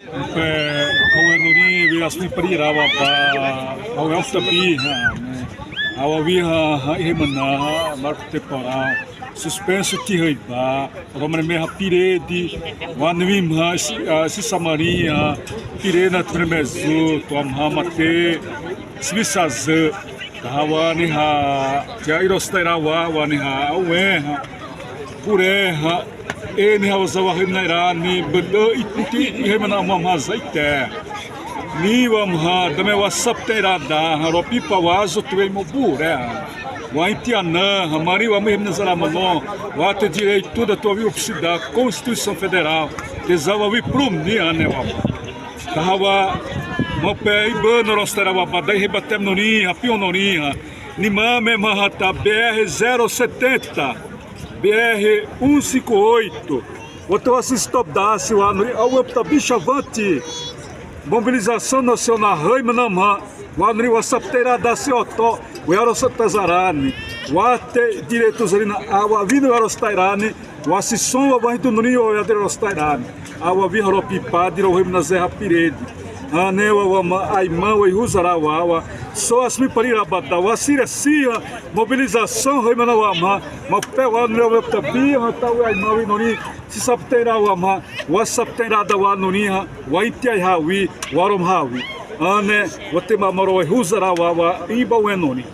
Kau nuri virasmi perirawa pa kau yang tapi awawi ihe mana marte para suspenso tihai ba romane me piredi wanwi ma si samaria pirena tremezu to amhamate svisaz hawani ha jairosterawa wani ha awe pureha eni hawazawa hinairani bedo ituti ihe mana mamazaite ni wamha dame wasapterada haropi pawazo tuei mobure Waitianã, Ramari, o Amir Nazaramano, o ato de direito da tua vida, Constituição Federal, Tesawawi Plumnia, né, Tahawa, Mopé, Ibano, Rosterawa, daí rebatem Norinha, Pionorinha, Nimame Mahata, BR 070, BR 158, o teu assistobdasse, o Anuri, ao Eptabichavante, mobilização nacional, Raimanamá, o Anuri, o Sapterada, Seotó, o Yarosatazarani, o Ate direitos ali na água, vindo o Yarostairani, o Assisson, o Barrito Nurinho, o Yarostairani, a água vinha Ropipadi, o Remo na Zerra Pirede, a Neua, a Imã, o Iruzarawa, só as Miparirabata, o Assiracia, mobilização, Remanawama, o Peuá, o Eptabia, o Aimã, o Nuri, se Sapteirawama, o Assapteirada, o Anurinha, o Aitiaihawi, o Aromhawi. Ane, o tema moro é Ruzarawa, Iba o Enoni.